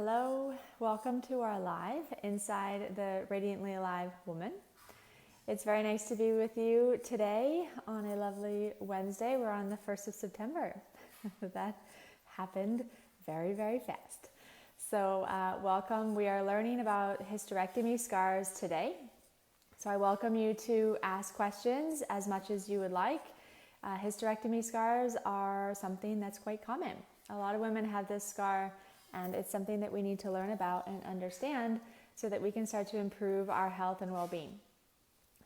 Hello, welcome to our live inside the Radiantly Alive Woman. It's very nice to be with you today on a lovely Wednesday. We're on the 1st of September. That happened very, very fast. So welcome. We are learning about hysterectomy scars today. So I welcome you to ask questions as much as you would like. Hysterectomy scars are something that's quite common. A lot of women have this scar, and it's something that we need to learn about and understand so that we can start to improve our health and well-being.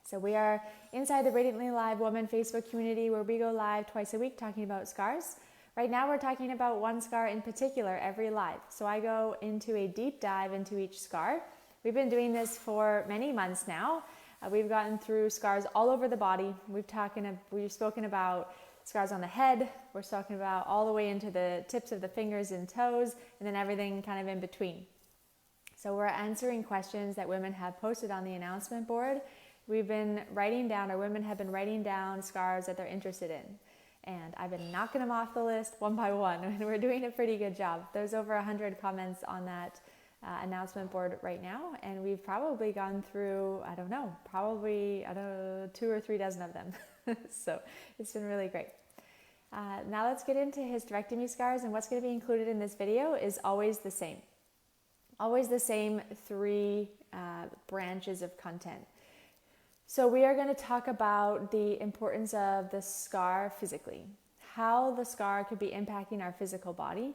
So we are inside the Radiantly Alive Woman Facebook community where we go live twice a week talking about scars. Right now we're talking about one scar in particular every live. So I go into a deep dive into each scar. We've been doing this for many months now. We've gotten through scars all over the body. We've spoken about scars on the head. We're talking about all the way into the tips of the fingers and toes, and then everything kind of in between. So we're answering questions that women have posted on the announcement board. We've been writing down, or women have been writing down scars that they're interested in. And I've been knocking them off the list one by one, and we're doing a pretty good job. There's over 100 comments on that announcement board right now, and we've probably gone through, probably 2 or 3 dozen of them. So it's been really great. Now let's get into hysterectomy scars, and what's going to be included in this video is always the same. Always the same 3 branches of content. So we are going to talk about the importance of the scar physically, how the scar could be impacting our physical body.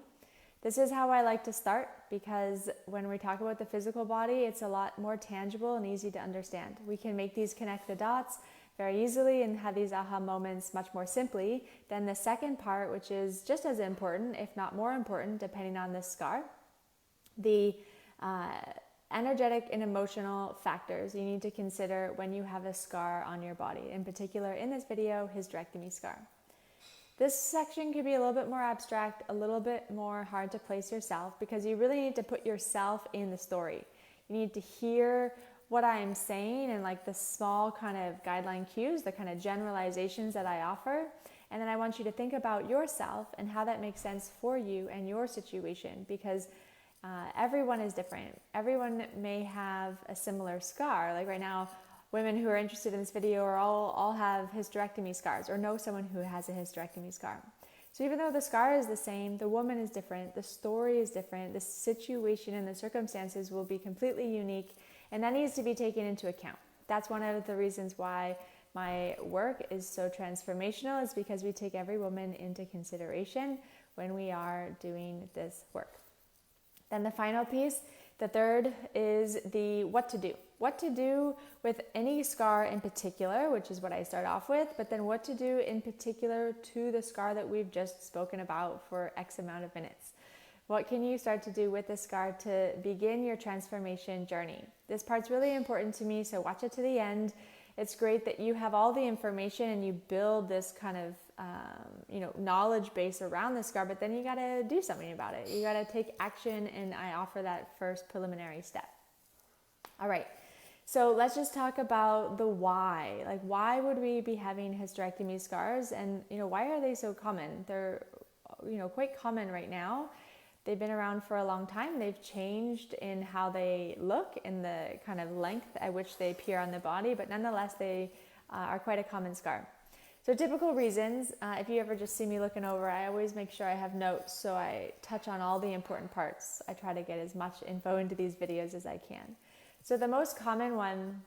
This is how I like to start, because when we talk about the physical body, it's a lot more tangible and easy to understand. We can connect the dots very easily and have these aha moments much more simply than the second part, which is just as important, if not more important, depending on the scar. The energetic and emotional factors you need to consider when you have a scar on your body. In particular, in this video, hysterectomy scar. This section could be a little bit more abstract, a little bit more hard to place yourself, because you really need to put yourself in the story. You need to hear what I am saying and like the small kind of guideline cues, the kind of generalizations that I offer. And then I want you to think about yourself and how that makes sense for you and your situation, because everyone is different. Everyone may have a similar scar. Like right now, women who are interested in this video are all have hysterectomy scars or know someone who has a hysterectomy scar. So even though the scar is the same, the woman is different, the story is different, the situation and the circumstances will be completely unique, and that needs to be taken into account. That's one of the reasons why my work is so transformational, is because we take every woman into consideration when we are doing this work. Then the final piece, the third, is the what to do. What to do with any scar in particular, which is what I start off with, but then what to do in particular to the scar that we've just spoken about for X amount of minutes. What can you start to do with this scar to begin your transformation journey? This part's really important to me, so watch it to the end. It's great that you have all the information and you build this kind of knowledge base around the scar, but then you got to do something about it. You got to take action, and I offer that first preliminary step. All right, so let's just talk about the why. Like, why would we be having hysterectomy scars, and why are they so common? They're quite common right now. They've been around for a long time. They've changed in how they look, in the kind of length at which they appear on the body, but nonetheless, they are quite a common scar. So typical reasons, if you ever just see me looking over, I always make sure I have notes, so I touch on all the important parts. I try to get as much info into these videos as I can. So the most common one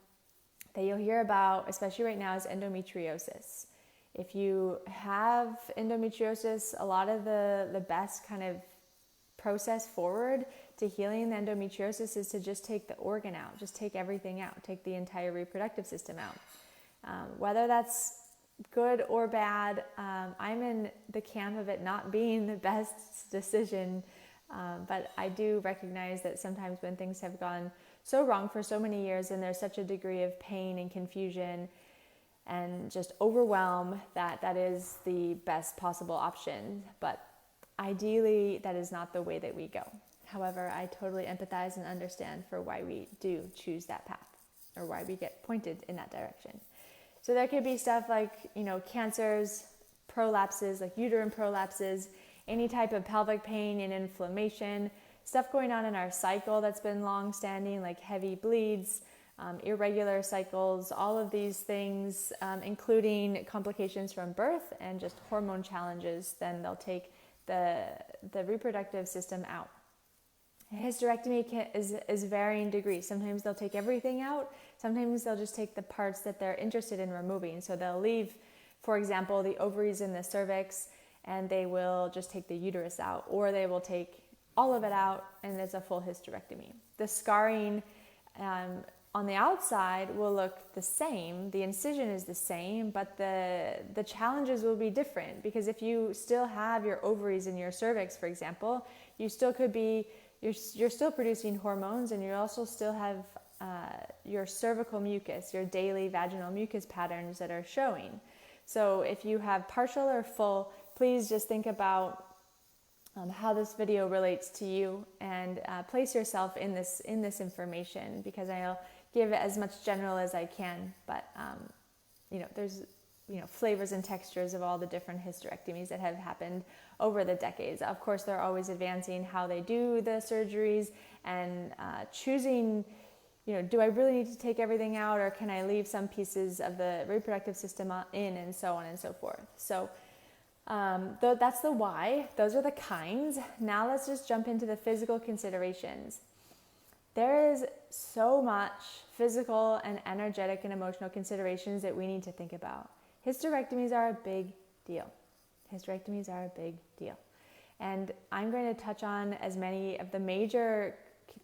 that you'll hear about, especially right now, is endometriosis. If you have endometriosis, a lot of the best kind of process forward to healing the endometriosis is to just take the organ out, just take everything out, take the entire reproductive system out. Whether that's good or bad, I'm in the camp of it not being the best decision, but I do recognize that sometimes when things have gone so wrong for so many years and there's such a degree of pain and confusion and just overwhelm, that is the best possible option. But ideally, that is not the way that we go. However, I totally empathize and understand for why we do choose that path, or why we get pointed in that direction. So there could be stuff like, cancers, prolapses, like uterine prolapses, any type of pelvic pain and inflammation, stuff going on in our cycle that's been long-standing, like heavy bleeds, irregular cycles, all of these things, including complications from birth and just hormone challenges, then they'll take the reproductive system out. Hysterectomy is varying degrees. Sometimes they'll take everything out. Sometimes they'll just take the parts that they're interested in removing. So they'll leave, for example, the ovaries and the cervix, and they will just take the uterus out, or they will take all of it out and it's a full hysterectomy. The scarring on the outside will look the same. The incision is the same, but the challenges will be different, because if you still have your ovaries in your cervix, for example, you still could be you're still producing hormones, and you also still have your cervical mucus, your daily vaginal mucus patterns that are showing. So if you have partial or full, please just think about how this video relates to you, and place yourself in this information, because I'll give as much general as I can, but there's flavors and textures of all the different hysterectomies that have happened over the decades. Of course, they're always advancing how they do the surgeries and choosing, do I really need to take everything out, or can I leave some pieces of the reproductive system in, and so on and so forth. So that's the why. Those are the kinds. Now let's just jump into the physical considerations. There is so much physical and energetic and emotional considerations that we need to think about. Hysterectomies are a big deal. Hysterectomies are a big deal. And I'm going to touch on as many of the major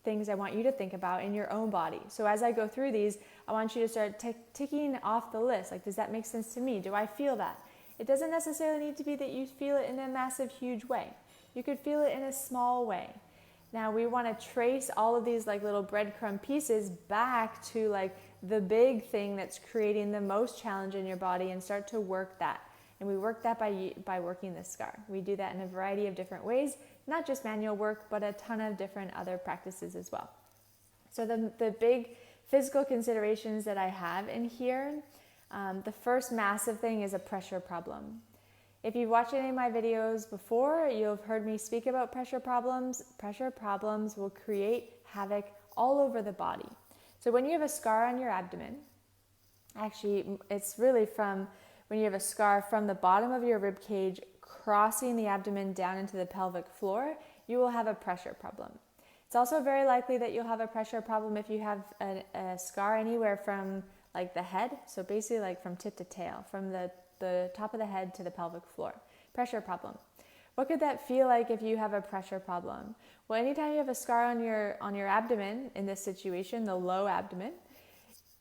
things I want you to think about in your own body. So as I go through these, I want you to start ticking off the list. Like, does that make sense to me? Do I feel that? It doesn't necessarily need to be that you feel it in a massive, huge way. You could feel it in a small way. Now we want to trace all of these like little breadcrumb pieces back to like the big thing that's creating the most challenge in your body, and start to work that. And we work that by working the scar. We do that in a variety of different ways, not just manual work, but a ton of different other practices as well. So the big physical considerations that I have in here, the first massive thing is a pressure problem. If you've watched any of my videos before, you'll have heard me speak about pressure problems. Pressure problems will create havoc all over the body. So when you have a scar on your abdomen, actually it's really from when you have a scar from the bottom of your rib cage crossing the abdomen down into the pelvic floor, you will have a pressure problem. It's also very likely that you'll have a pressure problem if you have a scar anywhere from like the head, so basically like from tip to tail, from the top of the head to the pelvic floor. Pressure problem. What could that feel like if you have a pressure problem? Well, anytime you have a scar on your abdomen, in this situation, the low abdomen,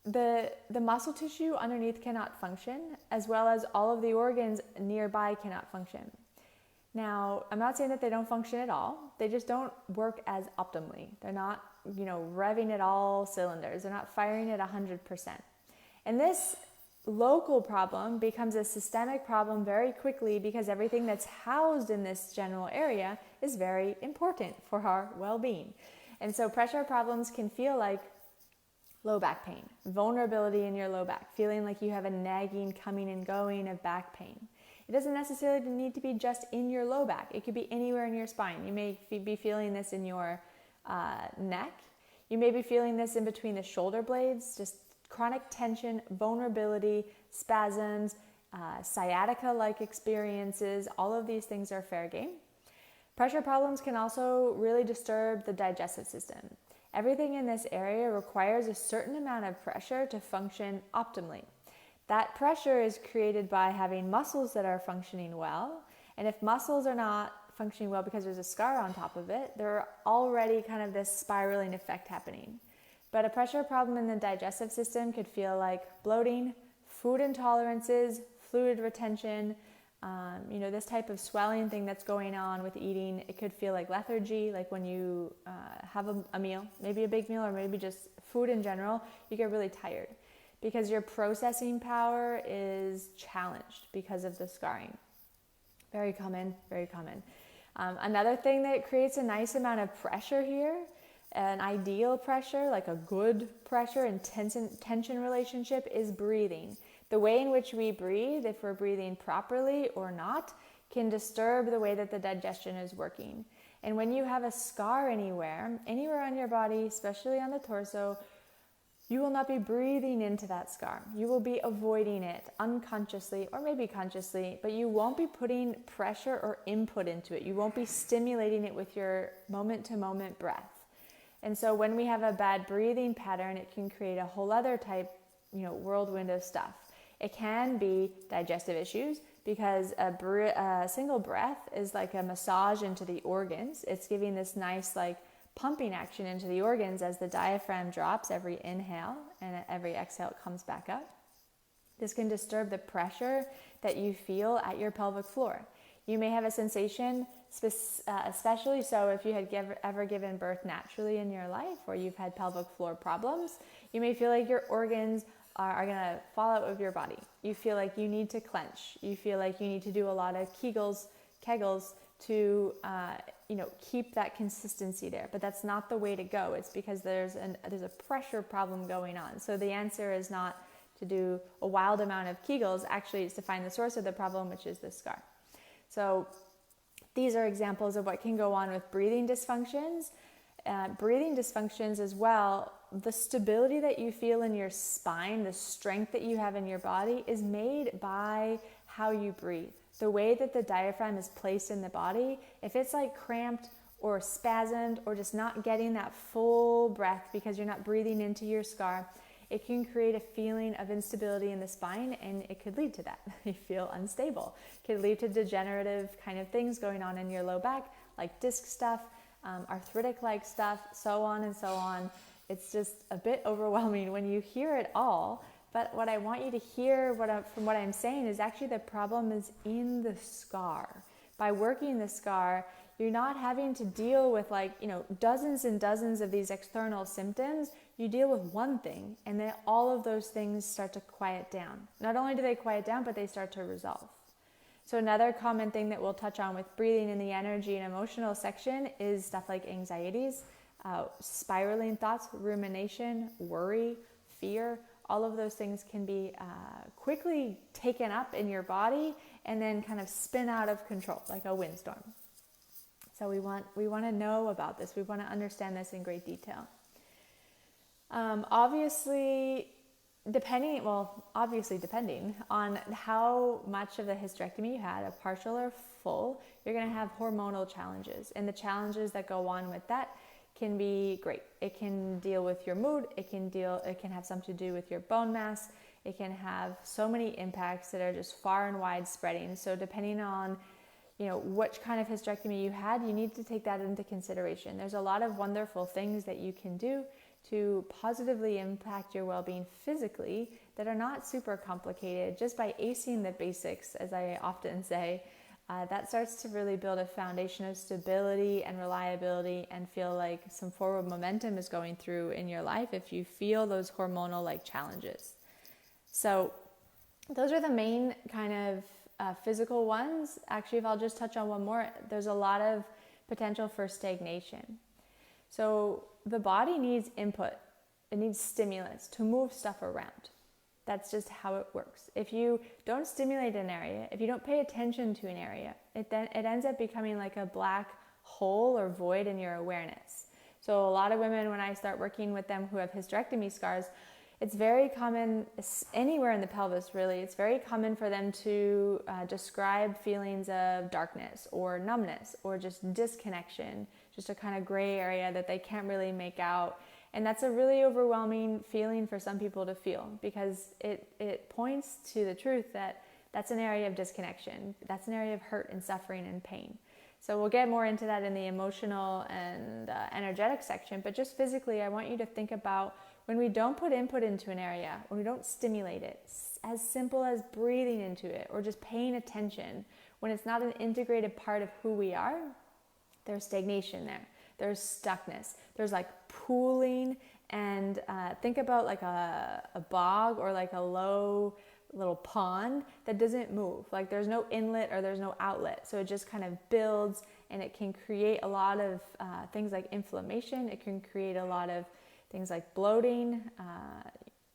the muscle tissue underneath cannot function, as well as all of the organs nearby cannot function. Now, I'm not saying that they don't function at all. They just don't work as optimally. They're not, revving at all cylinders. They're not firing at 100%. And this local problem becomes a systemic problem very quickly, because everything that's housed in this general area is very important for our well-being. And so pressure problems can feel like low back pain, vulnerability in your low back, feeling like you have a nagging coming and going of back pain. It doesn't necessarily need to be just in your low back. It could be anywhere in your spine. You may be feeling this in your neck. You may be feeling this in between the shoulder blades, just chronic tension, vulnerability, spasms, sciatica-like experiences. All of these things are fair game. Pressure problems can also really disturb the digestive system. Everything in this area requires a certain amount of pressure to function optimally. That pressure is created by having muscles that are functioning well. And if muscles are not functioning well because there's a scar on top of it, there are already kind of this spiraling effect happening. But a pressure problem in the digestive system could feel like bloating, food intolerances, fluid retention, this type of swelling thing that's going on with eating. It could feel like lethargy, like when you have a meal, maybe a big meal, or maybe just food in general, you get really tired because your processing power is challenged because of the scarring. Very common, very common. Another thing that creates a nice amount of pressure here, an ideal pressure, like a good pressure and tension relationship, is breathing. The way in which we breathe, if we're breathing properly or not, can disturb the way that the digestion is working. And when you have a scar anywhere on your body, especially on the torso, you will not be breathing into that scar. You will be avoiding it unconsciously or maybe consciously, but you won't be putting pressure or input into it. You won't be stimulating it with your moment-to-moment breath. And so when we have a bad breathing pattern, it can create a whole other type, whirlwind of stuff. It can be digestive issues because a single breath is like a massage into the organs. It's giving this nice pumping action into the organs as the diaphragm drops every inhale and every exhale it comes back up. This can disturb the pressure that you feel at your pelvic floor. You may have a sensation, especially so if you had ever given birth naturally in your life or you've had pelvic floor problems, you may feel like your organs are going to fall out of your body. You feel like you need to clench. You feel like you need to do a lot of kegels to keep that consistency there. But that's not the way to go. It's because there's a pressure problem going on. So the answer is not to do a wild amount of kegels. Actually, it's to find the source of the problem, which is the scar. So these are examples of what can go on with breathing dysfunctions. Breathing dysfunctions as well, the stability that you feel in your spine, the strength that you have in your body is made by how you breathe. The way that the diaphragm is placed in the body, if it's cramped or spasmed or just not getting that full breath because you're not breathing into your scar, it can create a feeling of instability in the spine, and it could lead to that. You feel unstable. It could lead to degenerative kind of things going on in your low back, like disc stuff, arthritic-like stuff, so on and so on. It's just a bit overwhelming when you hear it all. But what I want you to hear from what I'm saying is actually the problem is in the scar. By working the scar, you're not having to deal with dozens and dozens of these external symptoms. You deal with one thing, and then all of those things start to quiet down. Not only do they quiet down, but they start to resolve. So another common thing that we'll touch on with breathing in the energy and emotional section is stuff like anxieties, spiraling thoughts, rumination, worry, fear. All of those things can be quickly taken up in your body and then kind of spin out of control like a windstorm. So we want to know about this. We want to understand this in great detail. Obviously depending on how much of the hysterectomy you had, a partial or full, you're going to have hormonal challenges. And the challenges that go on with that can be great. It can deal with your mood. It can have something to do with your bone mass. It can have so many impacts that are just far and wide spreading. So depending on which kind of hysterectomy you had, you need to take that into consideration. There's a lot of wonderful things that you can do to positively impact your well-being physically that are not super complicated. Just by acing the basics, as I often say, that starts to really build a foundation of stability and reliability and feel like some forward momentum is going through in your life if you feel those hormonal challenges. So those are the main kind of physical ones. Actually, if I'll just touch on one more, there's a lot of potential for stagnation. So the body needs input. It needs stimulants to move stuff around. That's just how it works. If you don't stimulate an area, if you don't pay attention to an area, it ends up becoming like a black hole or void in your awareness. So a lot of women, when I start working with them who have hysterectomy scars, it's very common, anywhere in the pelvis really, it's very common for them to describe feelings of darkness or numbness or just disconnection, just a kind of gray area that they can't really make out. And that's a really overwhelming feeling for some people to feel because it points to the truth that that's an area of disconnection. That's an area of hurt and suffering and pain. So we'll get more into that in the emotional and energetic section, but just physically, I want you to think about when we don't put input into an area, when we don't stimulate it, as simple as breathing into it or just paying attention, when it's not an integrated part of who we are, there's stagnation there. There's stuckness. There's pooling, and think about a bog or a low little pond that doesn't move. There's no inlet or there's no outlet. So it just kind of builds, and it can create a lot of things like inflammation. It can create a lot of things like bloating,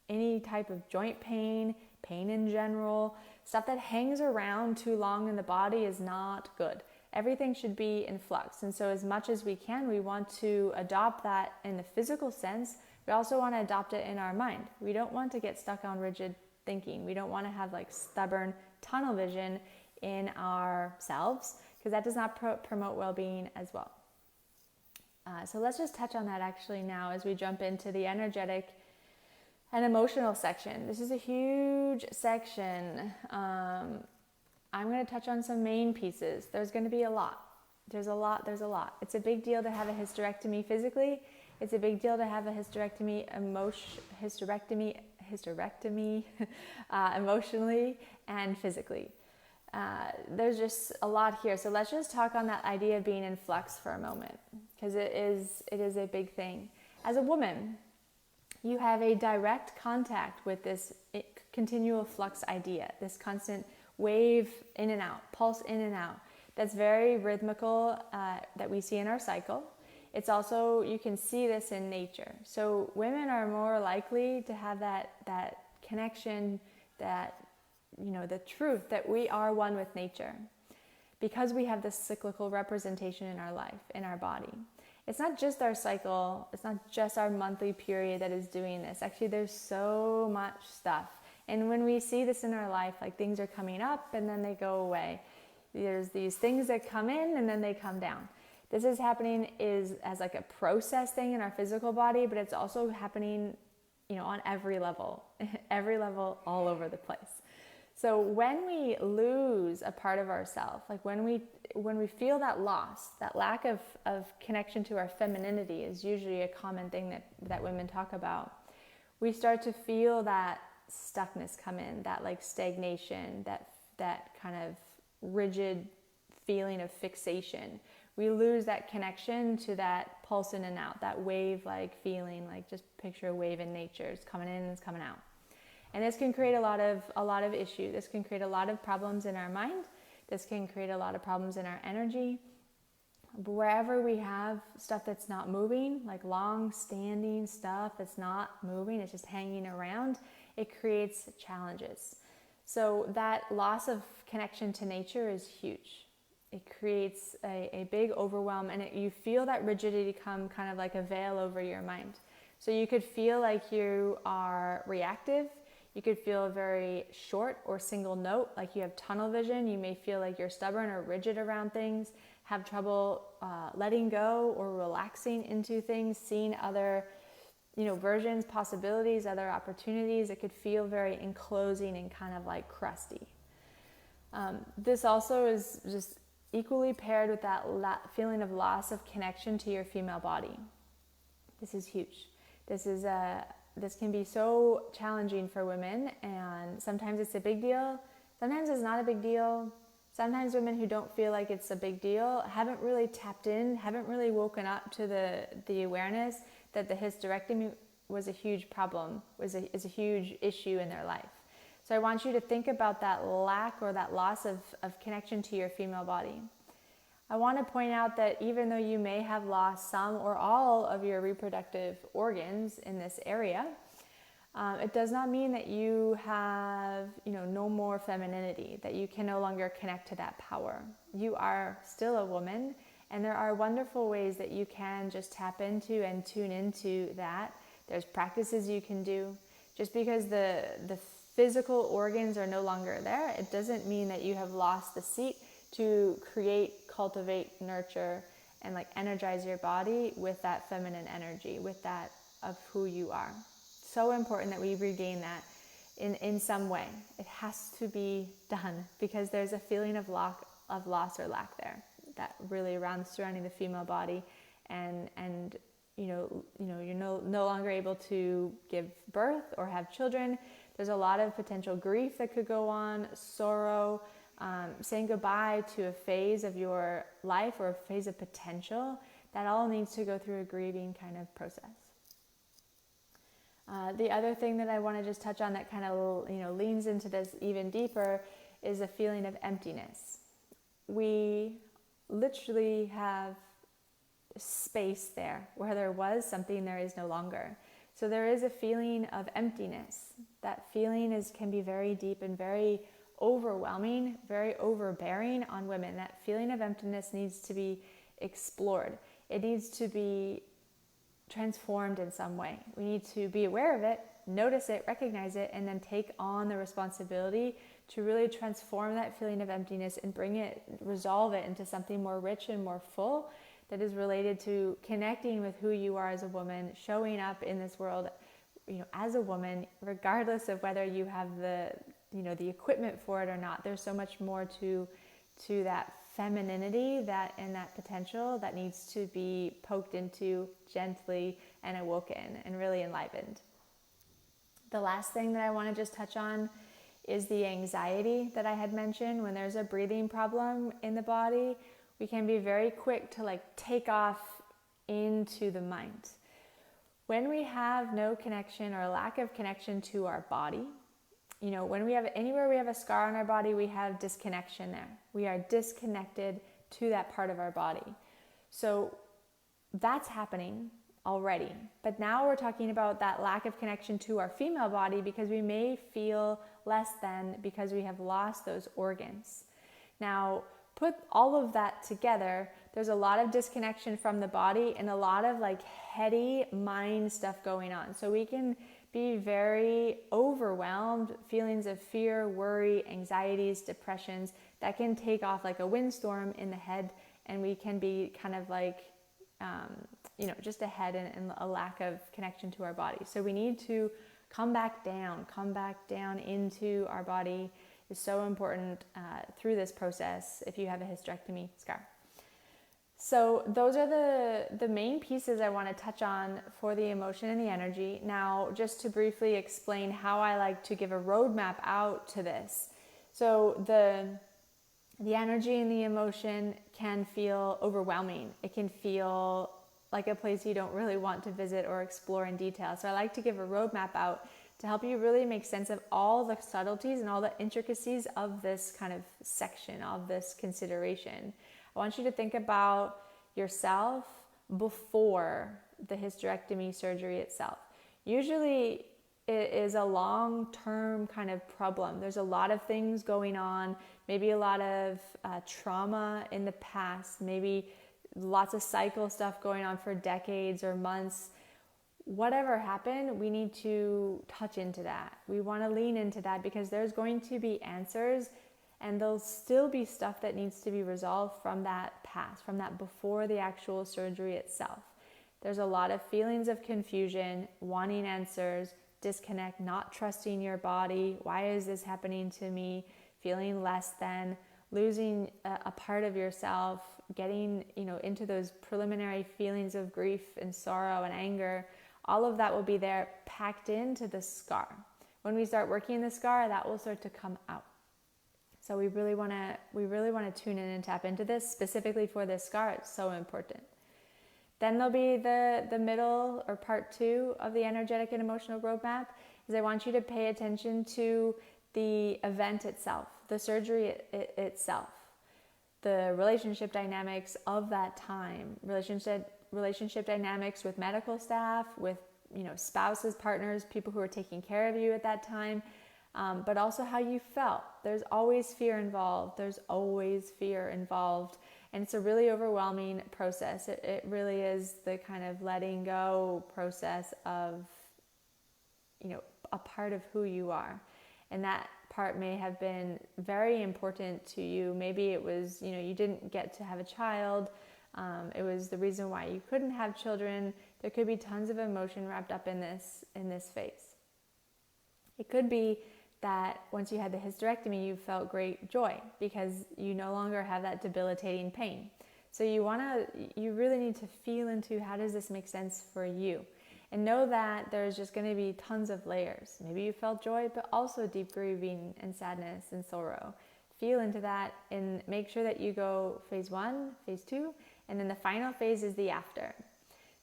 any type of joint pain, pain in general, stuff that hangs around too long in the body is not good. Everything should be in flux. And so as much as we can, we want to adopt that in the physical sense. We also want to adopt it in our mind. We don't want to get stuck on rigid thinking. We don't want to have like stubborn tunnel vision in ourselves, because that does not promote well-being as well. So let's just touch on that actually now as we jump into the energetic and emotional section. This is a huge section. I'm going to touch on some main pieces. There's going to be a lot. There's a lot. It's a big deal to have a hysterectomy physically. It's a big deal to have a hysterectomy emotionally and physically. There's just a lot here. So let's just talk on that idea of being in flux for a moment, because it is a big thing. As a woman, you have a direct contact with this continual flux idea, this constant wave in and out, pulse in and out. That's very rhythmical, that we see in our cycle. It's also, you can see this in nature. So women are more likely to have that connection, that, the truth that we are one with nature, because we have this cyclical representation in our life, in our body. It's not just our cycle, it's not just our monthly period that is doing this. Actually, there's so much stuff. And when we see this in our life, like things are coming up and then they go away. There's these things that come in and then they come down. This is happening as like a process thing in our physical body, but it's also happening, on every level, all over the place. So when we lose a part of ourselves, like when we feel that loss, that lack of connection to our femininity is usually a common thing that women talk about. We start to feel that stuckness come in, that like stagnation, that kind of rigid feeling of fixation. We lose that connection to that pulse in and out, that wave-like feeling. Like just picture a wave in nature. It's coming in and it's coming out. And this can create a lot of issue. This can create a lot of problems in our mind. This can create a lot of problems in our energy. But wherever we have stuff that's not moving, like long-standing stuff that's not moving, it's just hanging around, it creates challenges. So that loss of connection to nature is huge. It creates a big overwhelm, and you feel that rigidity come kind of like a veil over your mind. So you could feel like you are reactive. You could feel very short or single note, like you have tunnel vision. You may feel like you're stubborn or rigid around things, have trouble letting go or relaxing into things, seeing other versions, possibilities, other opportunities. It could feel very enclosing and kind of like crusty. This also is just equally paired with that feeling of loss of connection to your female body. This is huge. This can be so challenging for women, and sometimes it's a big deal. Sometimes it's not a big deal. Sometimes women who don't feel like it's a big deal haven't really tapped in, haven't really woken up to the awareness that the hysterectomy was a huge problem, is a huge issue in their life. So I want you to think about that lack or that loss of connection to your female body. I want to point out that even though you may have lost some or all of your reproductive organs in this area, it does not mean that you have, no more femininity, that you can no longer connect to that power. You are still a woman, and there are wonderful ways that you can just tap into and tune into that. There's practices you can do. Just because the physical organs are no longer there, it doesn't mean that you have lost the seat to create, cultivate, nurture, and like energize your body with that feminine energy, with that of who you are. So important that we regain that in some way. It has to be done because there's a feeling of loss or lack there that really surrounding the female body, and you're no longer able to give birth or have children. There's a lot of potential grief that could go on, sorrow, saying goodbye to a phase of your life or a phase of potential. That all needs to go through a grieving kind of process. The other thing that I want to just touch on that kind of leans into this even deeper is a feeling of emptiness. We literally have space there where there was something, there is no longer. So there is a feeling of emptiness. That feeling can be very deep and very overwhelming, very overbearing on women. That feeling of emptiness needs to be explored. It needs to be transformed in some way. We need to be aware of it, notice it, recognize it, and then take on the responsibility to really transform that feeling of emptiness and resolve it into something more rich and more full that is related to connecting with who you are as a woman, showing up in this world, as a woman, regardless of whether you have the equipment for it or not. There's so much more to that femininity and that potential that needs to be poked into gently and awoken and really enlivened. The last thing that I want to just touch on is the anxiety that I had mentioned. When there's a breathing problem in the body, we can be very quick to take off into the mind. When we have no connection or a lack of connection to our body, when we have anywhere we have a scar on our body, we have disconnection there. We are disconnected to that part of our body. So that's happening already. But now we're talking about that lack of connection to our female body because we may feel less than because we have lost those organs. Now, put all of that together, there's a lot of disconnection from the body and a lot of heady mind stuff going on. So we can be very overwhelmed, feelings of fear, worry, anxieties, depressions that can take off like a windstorm in the head, and we can be kind of just a head and a lack of connection to our body. So we need to come back down into our body. Is so important through this process if you have a hysterectomy scar. So those are the main pieces I want to touch on for the emotion and the energy. Now, just to briefly explain how I like to give a roadmap out to this. So the energy and the emotion can feel overwhelming. It can feel like a place you don't really want to visit or explore in detail. So I like to give a roadmap out to help you really make sense of all the subtleties and all the intricacies of this kind of section, of this consideration. I want you to think about yourself before the hysterectomy surgery itself. Usually it is a long-term kind of problem. There's a lot of things going on, maybe a lot of trauma in the past, maybe lots of cycle stuff going on for decades or months. Whatever happened, we need to touch into that. We want to lean into that because there's going to be answers, and there'll still be stuff that needs to be resolved from that past, from that before the actual surgery itself. There's a lot of feelings of confusion, wanting answers, disconnect, not trusting your body. Why is this happening to me? Feeling less than, losing a part of yourself, getting into those preliminary feelings of grief and sorrow and anger. All of that will be there packed into the scar. When we start working the scar, that will start to come out. So we really want to tune in and tap into this specifically for this scar. It's so important. Then there'll be the middle or part 2 of the energetic and emotional roadmap. Is I want you to pay attention to the event itself, the surgery itself, the relationship dynamics of that time, relationship dynamics with medical staff, with spouses, partners, people who are taking care of you at that time, but also how you felt. There's always fear involved. And it's a really overwhelming process. It really is the kind of letting go process of, a part of who you are. And that part may have been very important to you. Maybe it was, you didn't get to have a child. It was the reason why you couldn't have children. There could be tons of emotion wrapped up in this phase. It could be that once you had the hysterectomy, you felt great joy because you no longer have that debilitating pain. So you really need to feel into how does this make sense for you, and know that there's just going to be tons of layers. Maybe you felt joy, but also deep grieving and sadness and sorrow. Feel into that and make sure that you go phase 1, phase 2, and then the final phase is the after.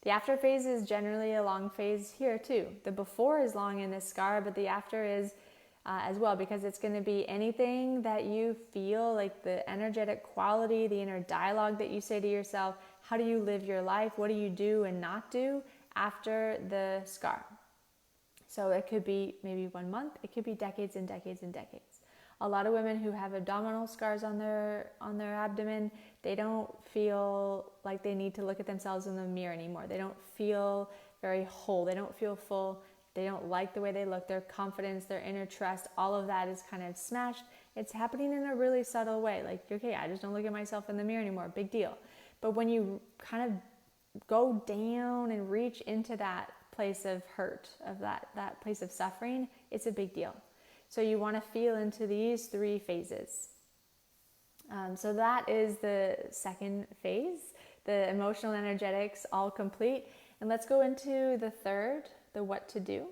The after phase is generally a long phase here too. The before is long in this scar, but the after is as well, because it's going to be anything that you feel, like the energetic quality, the inner dialogue that you say to yourself. How do you live your life? What do you do and not do after the scar? So it could be maybe 1 month, it could be decades and decades and decades. A lot of women who have abdominal scars on their abdomen, they don't feel like they need to look at themselves in the mirror anymore. They don't feel very whole. They don't feel full. They don't like the way they look. Their confidence, their inner trust, all of that is kind of smashed. It's happening in a really subtle way. Like, okay, I just don't look at myself in the mirror anymore. Big deal. But when you kind of go down and reach into that place of hurt, of that place of suffering, it's a big deal. So you want to feel into these 3 phases. So that is the second phase, the emotional energetics all complete. And let's go into the third, the what to do.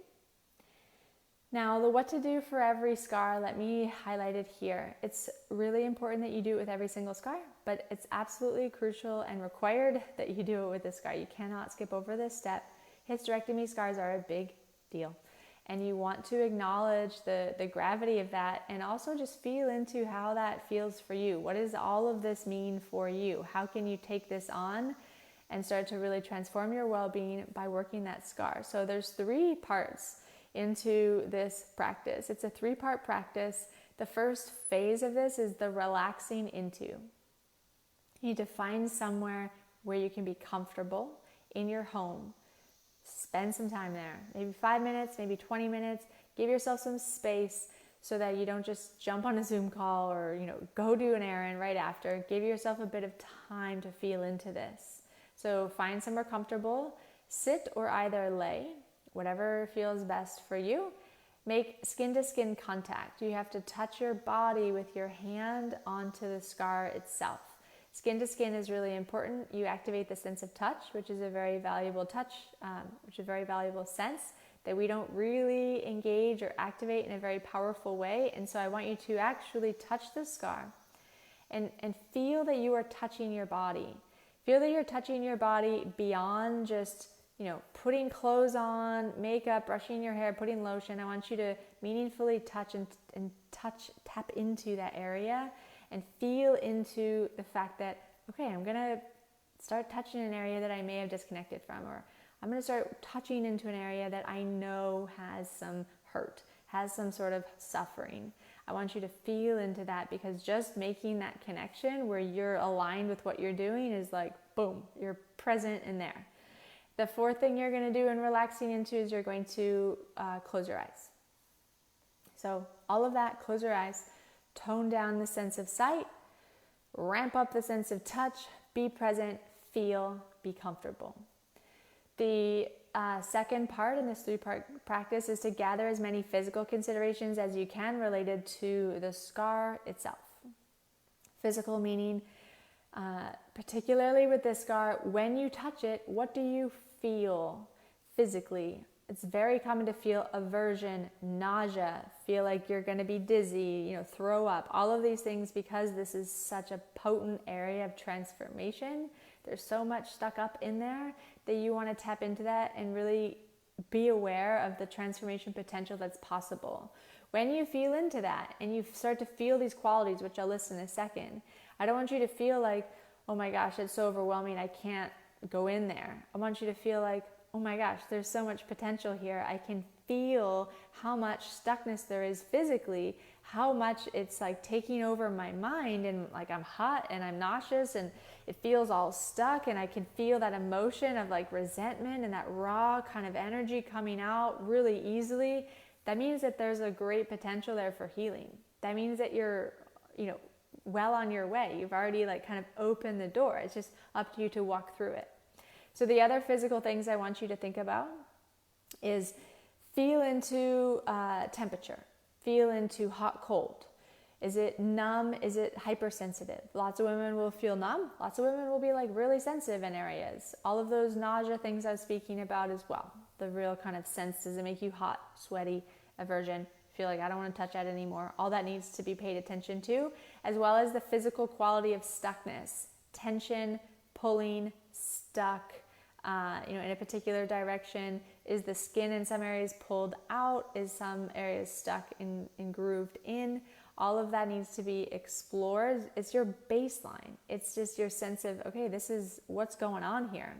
Now, the what to do for every scar, let me highlight it here. It's really important that you do it with every single scar, but it's absolutely crucial and required that you do it with this scar. You cannot skip over this step. Hysterectomy scars are a big deal. And you want to acknowledge the gravity of that, and also just feel into how that feels for you. What does all of this mean for you? How can you take this on and start to really transform your well-being by working that scar? So there's 3 parts into this practice. It's a 3-part practice. The first phase of this is the relaxing into. You need to find somewhere where you can be comfortable in your home. Spend some time there, maybe 5 minutes, maybe 20 minutes. Give yourself some space so that you don't just jump on a Zoom call or, go do an errand right after. Give yourself a bit of time to feel into this. So find somewhere comfortable, sit or either lay, whatever feels best for you. Make skin-to-skin contact. You have to touch your body with your hand onto the scar itself. Skin to skin is really important. You activate the sense of touch, which is a very valuable sense that we don't really engage or activate in a very powerful way. And so I want you to actually touch the scar and feel that you are touching your body. Feel that you're touching your body beyond just, putting clothes on, makeup, brushing your hair, putting lotion. I want you to meaningfully touch and tap into that area. And feel into the fact that, okay, I'm going to start touching an area that I may have disconnected from, or I'm going to start touching into an area that I know has some hurt, has some sort of suffering. I want you to feel into that, because just making that connection where you're aligned with what you're doing is like, boom, you're present in there. The 4th thing you're going to do in relaxing into is you're going to close your eyes. So all of that, close your eyes. Tone down the sense of sight, ramp up the sense of touch, be present, feel, be comfortable. The second part in this 3-part practice is to gather as many physical considerations as you can related to the scar itself. Physical meaning, particularly with this scar, when you touch it, what do you feel physically? It's very common to feel aversion, nausea, feel like you're going to be dizzy, throw up, all of these things, because this is such a potent area of transformation. There's so much stuck up in there that you want to tap into that and really be aware of the transformation potential that's possible. When you feel into that and you start to feel these qualities, which I'll list in a second, I don't want you to feel like, oh my gosh, it's so overwhelming, I can't go in there. I want you to feel like, oh my gosh, there's so much potential here. I can feel how much stuckness there is physically, how much it's like taking over my mind, and like I'm hot and I'm nauseous and it feels all stuck, and I can feel that emotion of like resentment and that raw kind of energy coming out really easily. That means that there's a great potential there for healing. That means that you're, well on your way. You've already like kind of opened the door. It's just up to you to walk through it. So the other physical things I want you to think about is feel into temperature, feel into hot, cold. Is it numb? Is it hypersensitive? Lots of women will feel numb. Lots of women will be like really sensitive in areas. All of those nausea things I was speaking about as well. The real kind of sense, does it make you hot, sweaty, aversion, feel like I don't want to touch that anymore? All that needs to be paid attention to, as well as the physical quality of stuckness, tension, pulling, stuck, in a particular direction. Is the skin in some areas pulled out? Is some areas stuck and grooved in? All of that needs to be explored. It's your baseline. It's just your sense of, okay, this is what's going on here.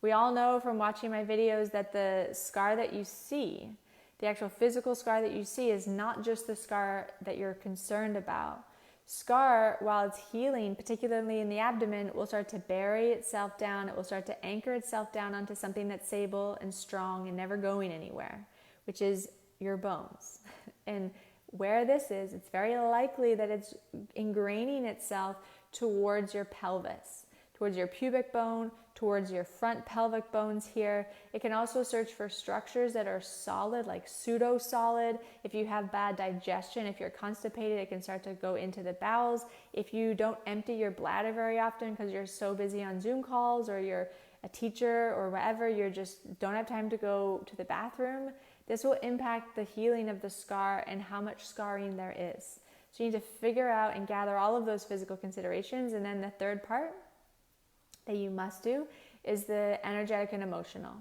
We all know from watching my videos that the scar that you see The actual physical scar that you see is not just the scar that you're concerned about. Scar, while it's healing, particularly in the abdomen, will start to bury itself down. It will start to anchor itself down onto something that's stable and strong and never going anywhere, which is your bones. And where this is, it's very likely that it's ingraining itself towards your pelvis, towards your pubic bone, towards your front pelvic bones here. It can also search for structures that are solid, like pseudo-solid. If you have bad digestion, if you're constipated, it can start to go into the bowels. If you don't empty your bladder very often because you're so busy on Zoom calls, or you're a teacher or whatever, you just don't have time to go to the bathroom, this will impact the healing of the scar and how much scarring there is. So you need to figure out and gather all of those physical considerations. And then the third part that you must do is the energetic and emotional.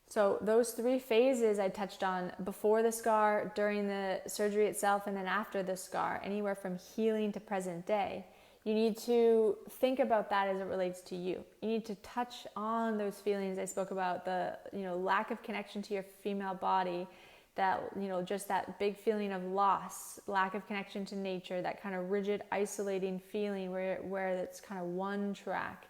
So those 3 phases I touched on before the scar, during the surgery itself, and then after the scar, anywhere from healing to present day. You need to think about that as it relates to you. You need to touch on those feelings I spoke about, the lack of connection to your female body, that just that big feeling of loss, lack of connection to nature, that kind of rigid, isolating feeling where it's kind of one track.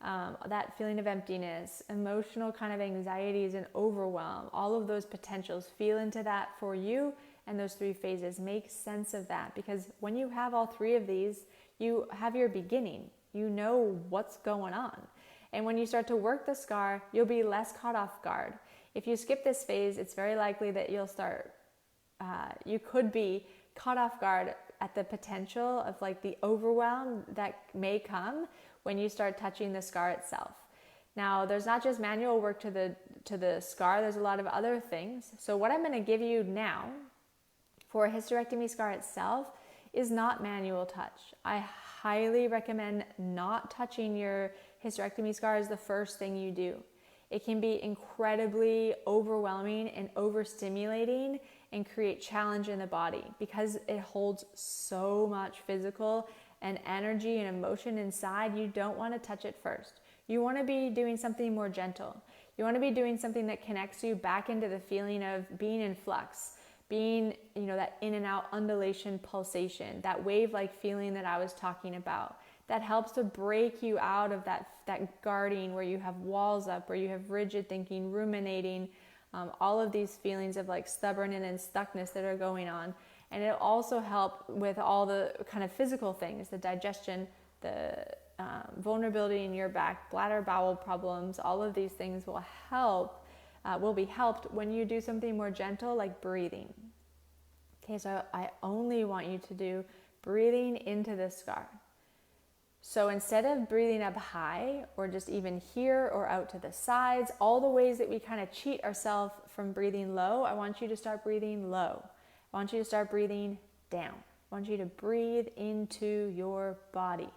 That feeling of emptiness, emotional kind of anxieties and overwhelm, all of those potentials, feel into that for you, and those 3 phases. Make sense of that, because when you have all 3 of these, you have your beginning. You know what's going on. And when you start to work the scar, you'll be less caught off guard. If you skip this phase, it's very likely that you could be caught off guard at the potential of like the overwhelm that may come when you start touching the scar itself. Now, there's not just manual work to the scar, there's a lot of other things. So what I'm going to give you now for a hysterectomy scar itself is not manual touch. I highly recommend not touching your hysterectomy scar as the first thing you do. It can be incredibly overwhelming and overstimulating and create challenge in the body because it holds so much physical and energy and emotion inside. You don't want to touch it first. You want to be doing something more gentle. You want to be doing something that connects you back into the feeling of being in flux, being, that in and out undulation, pulsation, that wave-like feeling that I was talking about. That helps to break you out of that guarding where you have walls up, where you have rigid thinking, ruminating, all of these feelings of like stubbornness and stuckness that are going on. And it'll also help with all the kind of physical things, the digestion, the vulnerability in your back, bladder, bowel problems. All of these things will be helped when you do something more gentle, like breathing. Okay, so I only want you to do breathing into the scar. So instead of breathing up high, or just even here or out to the sides, all the ways that we kind of cheat ourselves from breathing low, I want you to start breathing low. I want you to start breathing down. I want you to breathe into your body.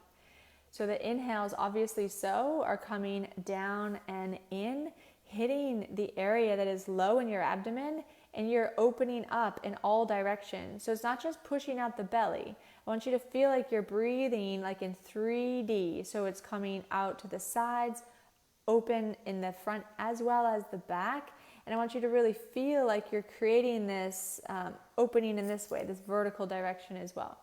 So the inhales, obviously are coming down and in, hitting the area that is low in your abdomen, and you're opening up in all directions. So it's not just pushing out the belly. I want you to feel like you're breathing like in 3D. So it's coming out to the sides, open in the front as well as the back. And I want you to really feel like you're creating this opening in this way, this vertical direction as well.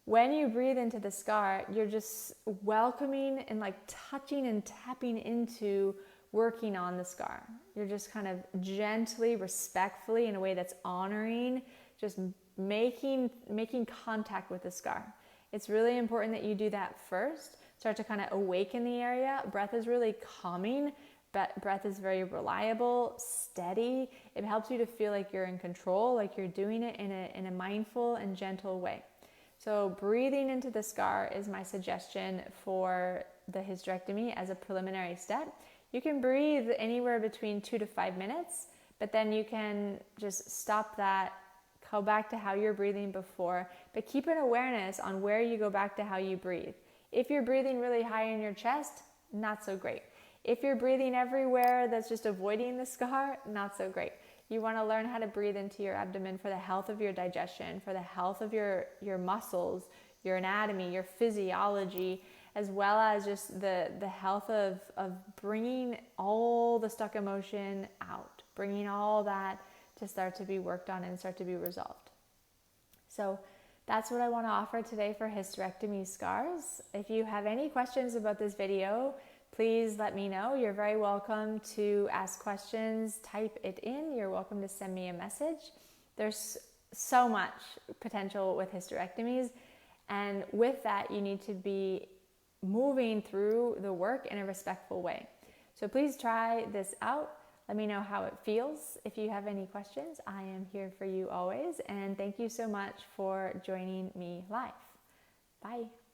When you breathe into the scar, you're just welcoming and like touching and tapping into working on the scar. You're just kind of gently, respectfully, in a way that's honoring, just making contact with the scar. It's really important that you do that first. Start to kind of awaken the area. Breath is really calming. Breath is very reliable, steady. It helps you to feel like you're in control, like you're doing it in a mindful and gentle way. So breathing into the scar is my suggestion for the hysterectomy as a preliminary step. You can breathe anywhere between 2 to 5 minutes, but then you can just stop that, go back to how you're breathing before, but keep an awareness on where you go back to how you breathe. If you're breathing really high in your chest, not so great. If you're breathing everywhere that's just avoiding the scar, not so great. You want to learn how to breathe into your abdomen for the health of your digestion, for the health of your muscles, your anatomy, your physiology, as well as just the health of bringing all the stuck emotion out, bringing all that to start to be worked on and start to be resolved. So that's what I want to offer today for hysterectomy scars. If you have any questions about this video, please let me know. You're very welcome to ask questions, type it in. You're welcome to send me a message. There's so much potential with hysterectomies, and with that, you need to be moving through the work in a respectful way. So please try this out. Let me know how it feels. If you have any questions, I am here for you always. And thank you so much for joining me live. Bye.